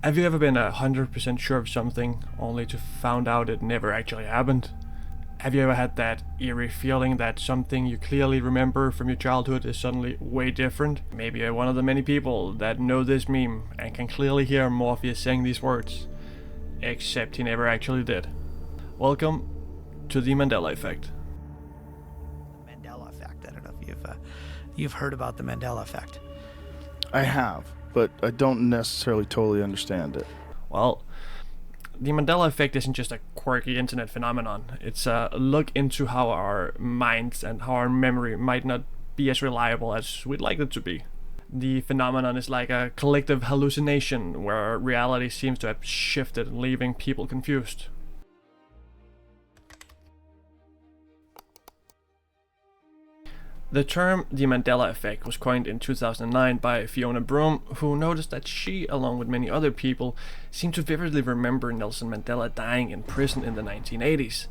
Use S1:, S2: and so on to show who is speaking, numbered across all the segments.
S1: Have you ever been 100% sure of something only to found out it never actually happened? Have you ever had that eerie feeling that something you clearly remember from your childhood is suddenly way different? Maybe you're one of the many people that know this meme and can clearly hear Morpheus saying these words, except he never actually did. Welcome to the Mandela Effect.
S2: The Mandela Effect. I don't know if you've heard about the Mandela Effect.
S3: I have, but I don't necessarily totally understand it.
S1: Well, the Mandela Effect isn't just a quirky internet phenomenon. It's a look into how our minds and how our memory might not be as reliable as we'd like it to be. The phenomenon is like a collective hallucination where reality seems to have shifted, leaving people confused. The term the Mandela Effect was coined in 2009 by Fiona Broom, who noticed that she, along with many other people, seemed to vividly remember Nelson Mandela dying in prison in the 1980s.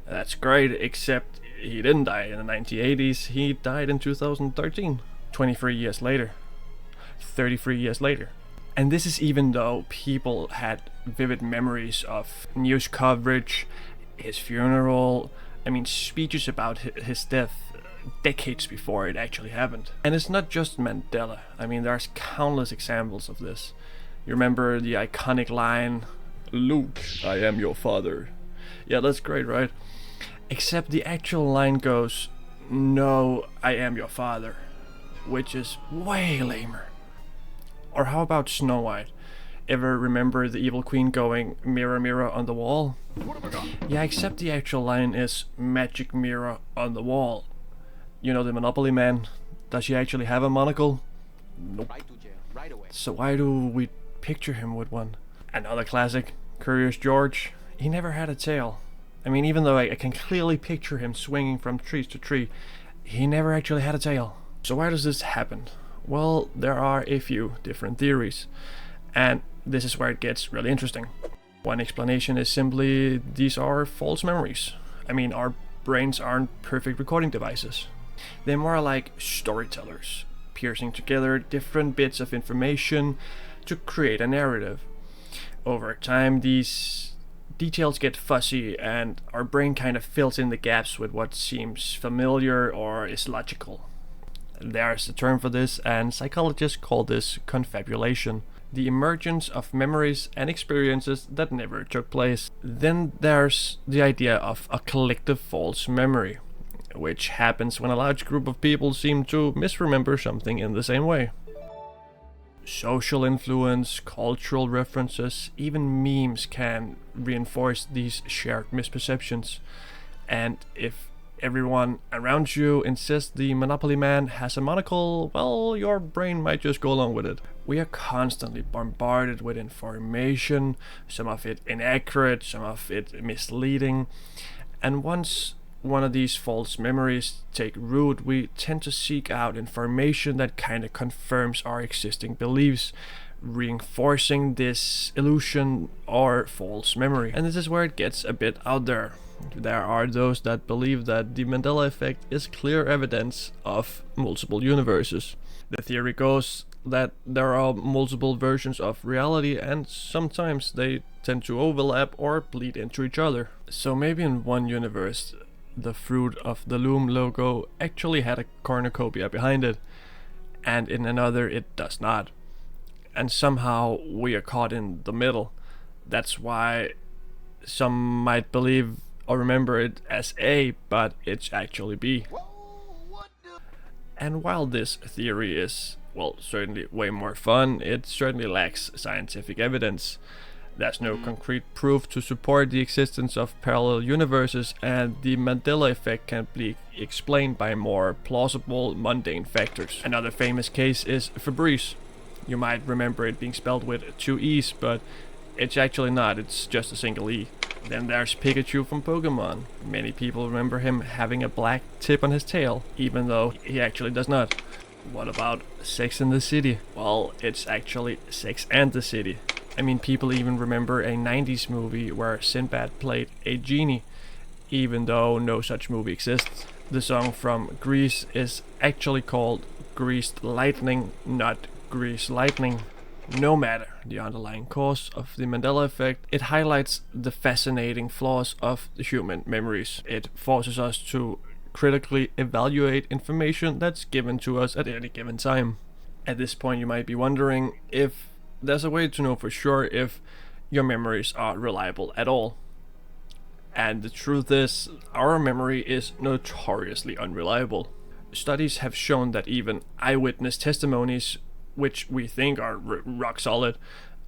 S1: That's great, except he didn't die in the 1980s, he died in 2013, 23 years later. 33 years later. And this is even though people had vivid memories of news coverage, his funeral, speeches about his death decades before it actually happened. And it's not just Mandela. There's countless examples of this. You remember the iconic line, "Luke, I am your father." Yeah, that's great, right? Except the actual line goes, "No, I am your father," which is way lamer. Or how about Snow White? Ever remember the evil queen going, "Mirror, mirror on the wall"? Yeah, except the actual line is, "Magic mirror on the wall." You know the Monopoly man? Does he actually have a monocle? Nope.
S4: Right to jail, right away.
S1: So why do we picture him with one? Another classic, Curious George. He never had a tail. Even though I can clearly picture him swinging from tree to tree, he never actually had a tail. So why does this happen? Well, there are a few different theories, and this is where it gets really interesting. One explanation is simply these are false memories. Our brains aren't perfect recording devices. They're more like storytellers, piecing together different bits of information to create a narrative. Over time, these details get fuzzy, and our brain kind of fills in the gaps with what seems familiar or is logical. There's a term for this, and psychologists call this confabulation. The emergence of memories and experiences that never took place. Then there's the idea of a collective false memory, which happens when a large group of people seem to misremember something in the same way. Social influence, cultural references, even memes can reinforce these shared misperceptions. And if everyone around you insists the Monopoly man has a monocle, well, your brain might just go along with it. We are constantly bombarded with information, some of it inaccurate, some of it misleading. And once one of these false memories take root, we tend to seek out information that kind of confirms our existing beliefs, reinforcing this illusion or false memory. And this is where it gets a bit out there. There are those that believe that the Mandela Effect is clear evidence of multiple universes. The theory goes that there are multiple versions of reality, and sometimes they tend to overlap or bleed into each other. So maybe in one universe, the Fruit of the Loom logo actually had a cornucopia behind it, and in another it does not. And somehow we are caught in the middle. That's why some might believe or remember it as A, but it's actually B. And while this theory is, certainly way more fun, it certainly lacks scientific evidence. There's no concrete proof to support the existence of parallel universes, and the Mandela Effect can be explained by more plausible, mundane factors. Another famous case is Febreze. You might remember it being spelled with two E's, but it's actually not, it's just a single E. Then there's Pikachu from Pokemon. Many people remember him having a black tip on his tail, even though he actually does not. What about Sex in the City? Well, it's actually Sex and the City. People even remember a 90s movie where Sinbad played a genie, even though no such movie exists. The song from Grease is actually called Greased Lightning, not Grease Lightning. No matter the underlying cause of the Mandela Effect, it highlights the fascinating flaws of the human memories. It forces us to critically evaluate information that's given to us at any given time. At this point, you might be wondering if there's a way to know for sure if your memories are reliable at all. And the truth is, our memory is notoriously unreliable. Studies have shown that even eyewitness testimonies, which we think are rock solid,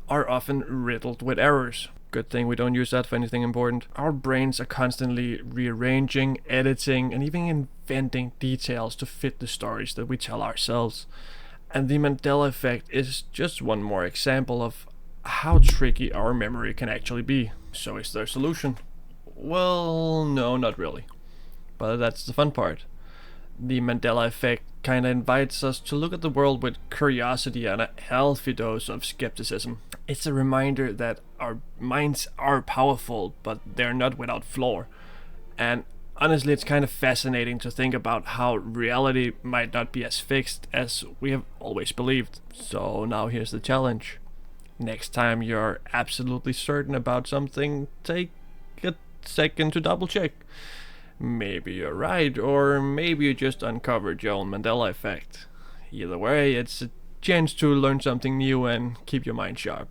S1: are often riddled with errors. Good thing we don't use that for anything important. Our brains are constantly rearranging, editing, and even inventing details to fit the stories that we tell ourselves. And the Mandela Effect is just one more example of how tricky our memory can actually be. So is there a solution? Well, no, not really. But that's the fun part. The Mandela Effect kinda invites us to look at the world with curiosity and a healthy dose of skepticism. It's a reminder that our minds are powerful, but they're not without flaw. And honestly, it's kind of fascinating to think about how reality might not be as fixed as we have always believed. So now here's the challenge. Next time you're absolutely certain about something, take a second to double check. Maybe you're right, or maybe you just uncovered your own Mandela Effect. Either way, it's a chance to learn something new and keep your mind sharp.